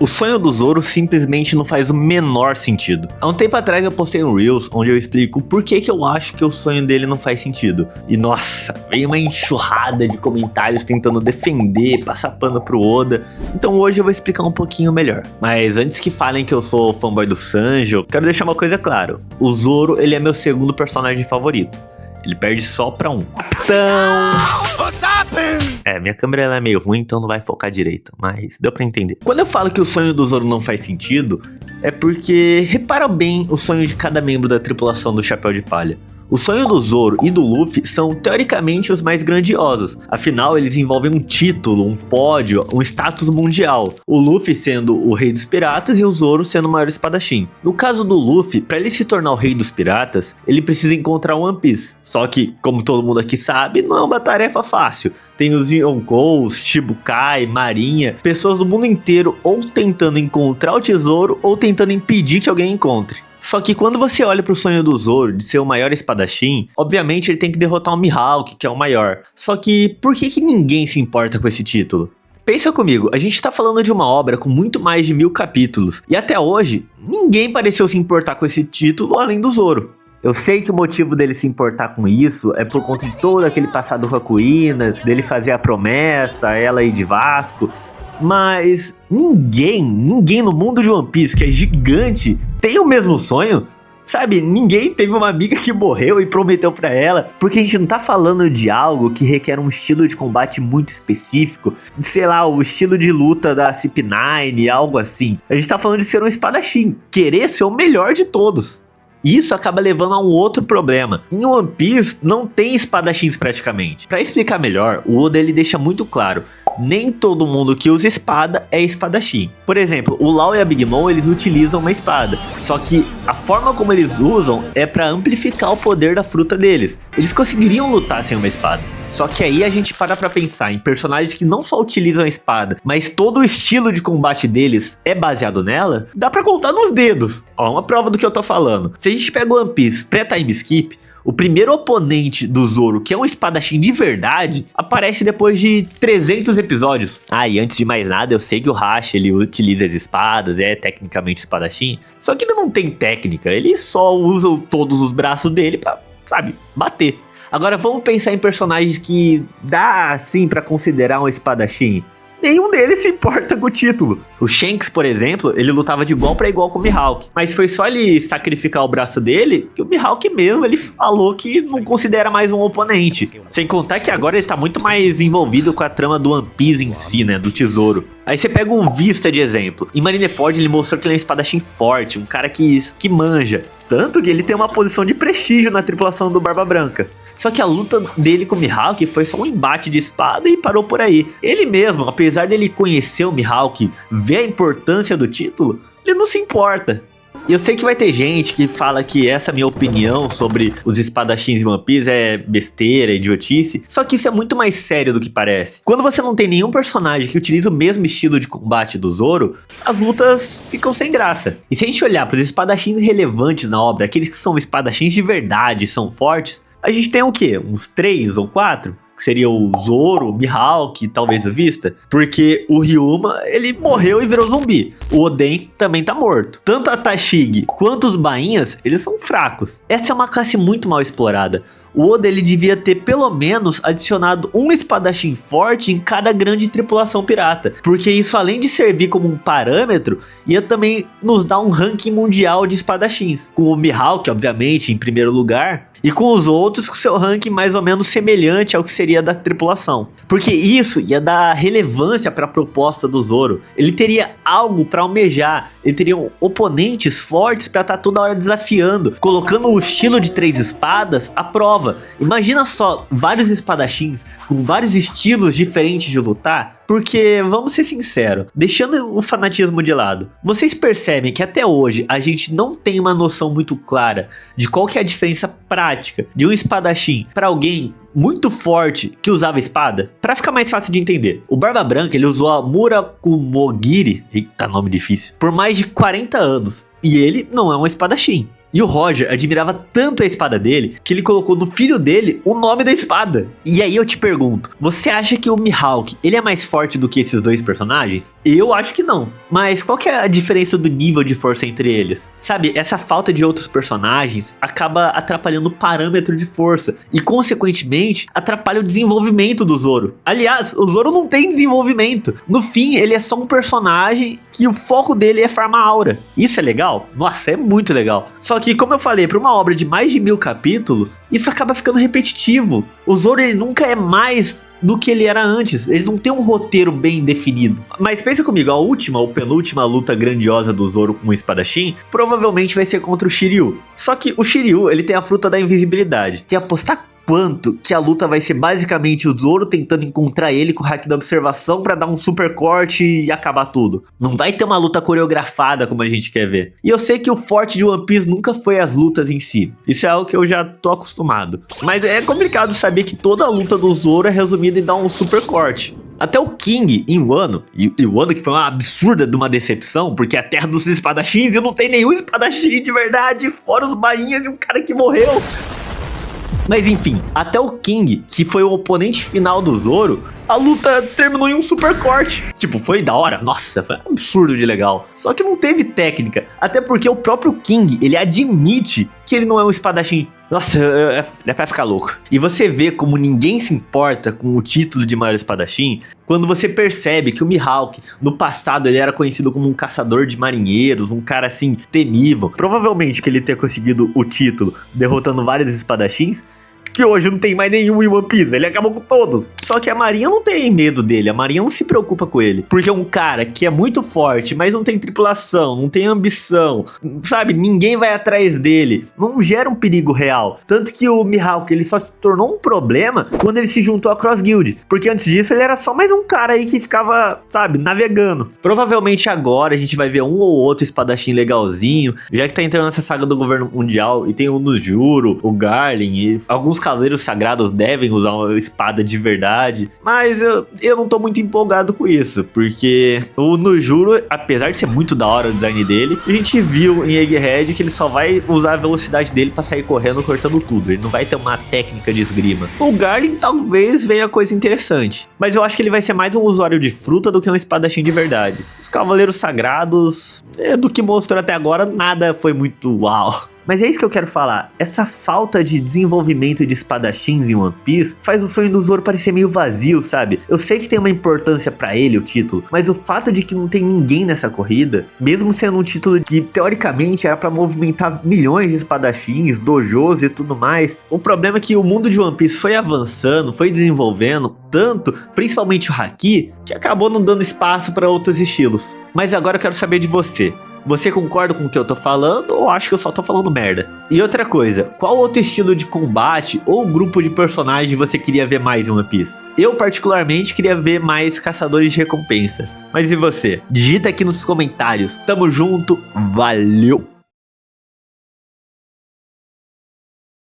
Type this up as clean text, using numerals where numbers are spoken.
O sonho do Zoro simplesmente não faz o menor sentido. Há um tempo atrás eu postei um Reels onde eu explico por que eu acho que o sonho dele não faz sentido. E nossa, veio uma enxurrada de comentários tentando defender, passar pano pro Oda. Então hoje eu vou explicar um pouquinho melhor. Mas antes que falem que eu sou fanboy do Sanjo, quero deixar uma coisa clara. O Zoro, ele é meu segundo personagem favorito. Ele perde só pra um minha câmera ela é meio ruim, então não vai focar direito, mas deu pra entender. Quando eu falo que o sonho do Zoro não faz sentido, é porque repara bem o sonho de cada membro da tripulação do Chapéu de Palha. O sonho do Zoro e do Luffy são teoricamente os mais grandiosos, afinal eles envolvem um título, um pódio, um status mundial. O Luffy sendo o rei dos piratas e o Zoro sendo o maior espadachim. No caso do Luffy, para ele se tornar o rei dos piratas, ele precisa encontrar One Piece. Só que, como todo mundo aqui sabe, não é uma tarefa fácil. Tem os Yonkous, Shichibukai, Marinha, pessoas do mundo inteiro ou tentando encontrar o tesouro ou tentando impedir que alguém encontre. Só que quando você olha pro sonho do Zoro de ser o maior espadachim, obviamente ele tem que derrotar o Mihawk, que é o maior. Só que por que ninguém se importa com esse título? Pensa comigo, a gente tá falando de uma obra com muito mais de 1000 capítulos, e até hoje, ninguém pareceu se importar com esse título além do Zoro. Eu sei que o motivo dele se importar com isso é por conta de todo aquele passado com a Kuina, dele fazer a promessa, ela ir de Vasco. Mas ninguém no mundo de One Piece, que é gigante, tem o mesmo sonho. Sabe, ninguém teve uma amiga que morreu e prometeu pra ela. Porque a gente não tá falando de algo que requer um estilo de combate muito específico. Sei lá, o estilo de luta da CP9, algo assim. A gente tá falando de ser um espadachim, querer ser o melhor de todos. Isso acaba levando a um outro problema. Em One Piece não tem espadachins praticamente. Pra explicar melhor, o Oda ele deixa muito claro: nem todo mundo que usa espada é espadachim. Por exemplo, o Law e a Big Mom eles utilizam uma espada. Só que a forma como eles usam é pra amplificar o poder da fruta deles. Eles conseguiriam lutar sem uma espada. Só que aí a gente para pra pensar em personagens que não só utilizam a espada, mas todo o estilo de combate deles é baseado nela, dá pra contar nos dedos. Ó, uma prova do que eu tô falando. Se a gente pega o One Piece pré-time skip, o primeiro oponente do Zoro, que é um espadachim de verdade, aparece depois de 300 episódios. Ah, e antes de mais nada, eu sei que o Hashi, ele utiliza as espadas, é tecnicamente espadachim, só que ele não tem técnica, ele só usa todos os braços dele pra, sabe, bater. Agora vamos pensar em personagens que dá assim pra considerar um espadachim. Nenhum deles se importa com o título. O Shanks, por exemplo, ele lutava de igual pra igual com o Mihawk. Mas foi só ele sacrificar o braço dele que o Mihawk mesmo, ele falou que não considera mais um oponente. Sem contar que agora ele tá muito mais envolvido com a trama do One Piece em si, né, do tesouro. Aí você pega um Vista de exemplo. Em Marineford ele mostrou que ele é um espadachim forte, um cara que manja. Tanto que ele tem uma posição de prestígio na tripulação do Barba Branca. Só que a luta dele com o Mihawk foi só um embate de espada e parou por aí. Ele mesmo, apesar dele conhecer o Mihawk, ver a importância do título, ele não se importa. E eu sei que vai ter gente que fala que essa minha opinião sobre os espadachins de One Piece é besteira, idiotice. Só que isso é muito mais sério do que parece. Quando você não tem nenhum personagem que utiliza o mesmo estilo de combate do Zoro, as lutas ficam sem graça. E se a gente olhar para os espadachins relevantes na obra, aqueles que são espadachins de verdade, são fortes, a gente tem o quê? Uns 3 ou 4? Que seria o Zoro, o Mihawk, talvez o Vista. Porque o Ryuma, ele morreu e virou zumbi. O Oden também tá morto. Tanto a Tashigi quanto os bainhas, eles são fracos. Essa é uma classe muito mal explorada. O Oda ele devia ter pelo menos adicionado um espadachim forte em cada grande tripulação pirata, porque isso, além de servir como um parâmetro, ia também nos dar um ranking mundial de espadachins, com o Mihawk obviamente em primeiro lugar, e com os outros com seu ranking mais ou menos semelhante ao que seria da tripulação, porque isso ia dar relevância para a proposta do Zoro. Ele teria algo para almejar, ele teria oponentes fortes para estar toda hora desafiando, colocando o estilo de 3 espadas à prova. Imagina só, vários espadachins com vários estilos diferentes de lutar. Porque, vamos ser sinceros, deixando o fanatismo de lado, vocês percebem que até hoje a gente não tem uma noção muito clara de qual que é a diferença prática de um espadachim para alguém muito forte que usava espada? Para ficar mais fácil de entender, o Barba Branca ele usou a Murakumogiri, eita nome difícil, por mais de 40 anos, e ele não é um espadachim. E o Roger admirava tanto a espada dele que ele colocou no filho dele o nome da espada. E aí eu te pergunto, você acha que o Mihawk, ele é mais forte do que esses dois personagens? Eu acho que não. Mas qual que é a diferença do nível de força entre eles? Sabe, essa falta de outros personagens acaba atrapalhando o parâmetro de força e, consequentemente, atrapalha o desenvolvimento do Zoro. Aliás, o Zoro não tem desenvolvimento. No fim, ele é só um personagem que o foco dele é farmar aura. Isso é legal? Nossa, é muito legal. Só que, como eu falei, para uma obra de mais de 1000 capítulos, isso acaba ficando repetitivo. O Zoro, ele nunca é mais do que ele era antes. Ele não tem um roteiro bem definido. Mas pensa comigo, a última ou penúltima luta grandiosa do Zoro com o espadachim provavelmente vai ser contra o Shiryu. Só que o Shiryu, ele tem a fruta da invisibilidade, que é apostar quanto que a luta vai ser basicamente o Zoro tentando encontrar ele com o hack da observação pra dar um super corte e acabar tudo. Não vai ter uma luta coreografada como a gente quer ver. E eu sei que o forte de One Piece nunca foi as lutas em si. Isso é algo que eu já tô acostumado. Mas é complicado saber que toda a luta do Zoro é resumida em dar um super corte. Até o King em Wano, e Wano que foi uma absurda de uma decepção, porque é a terra dos espadachins e não tem nenhum espadachim de verdade, fora os bainhas e um cara que morreu. Mas enfim, até o King, que foi o oponente final do Zoro, a luta terminou em um super corte. Tipo, foi da hora, nossa, foi um absurdo de legal. Só que não teve técnica, até porque o próprio King, ele admite que ele não é um espadachim. Nossa, é pra ficar louco. E você vê como ninguém se importa com o título de maior espadachim quando você percebe que o Mihawk, no passado, ele era conhecido como um caçador de marinheiros, um cara assim, temível. Provavelmente que ele tenha conseguido o título derrotando vários espadachins, que hoje não tem mais nenhum em One Piece, ele acabou com todos. Só que a Marinha não tem medo dele, a Marinha não se preocupa com ele. Porque é um cara que é muito forte, mas não tem tripulação, não tem ambição, sabe? Ninguém vai atrás dele, não gera um perigo real. Tanto que o Mihawk, ele só se tornou um problema quando ele se juntou à Cross Guild. Porque antes disso ele era só mais um cara aí que ficava, sabe, navegando. Provavelmente agora a gente vai ver um ou outro espadachim legalzinho, já que tá entrando nessa saga do governo mundial, e tem o Nojuro, o Garlin e alguns cavaleiros sagrados devem usar uma espada de verdade, mas eu não tô muito empolgado com isso, porque o Nojuro, apesar de ser muito da hora o design dele, a gente viu em Egghead que ele só vai usar a velocidade dele pra sair correndo, cortando tudo, ele não vai ter uma técnica de esgrima. O Garlin talvez venha coisa interessante, mas eu acho que ele vai ser mais um usuário de fruta do que um espadachim de verdade. Os cavaleiros sagrados, do que mostrou até agora, nada foi muito uau. Mas é isso que eu quero falar, essa falta de desenvolvimento de espadachins em One Piece faz o sonho do Zoro parecer meio vazio, sabe? Eu sei que tem uma importância pra ele o título, mas o fato de que não tem ninguém nessa corrida, mesmo sendo um título que teoricamente era pra movimentar milhões de espadachins, dojos e tudo mais, o problema é que o mundo de One Piece foi avançando, foi desenvolvendo tanto, principalmente o Haki, que acabou não dando espaço pra outros estilos. Mas agora eu quero saber de você. Você concorda com o que eu tô falando ou acha que eu só tô falando merda? E outra coisa, qual outro estilo de combate ou grupo de personagens você queria ver mais em One Piece? Eu particularmente queria ver mais caçadores de recompensas. Mas e você? Digita aqui nos comentários. Tamo junto, valeu!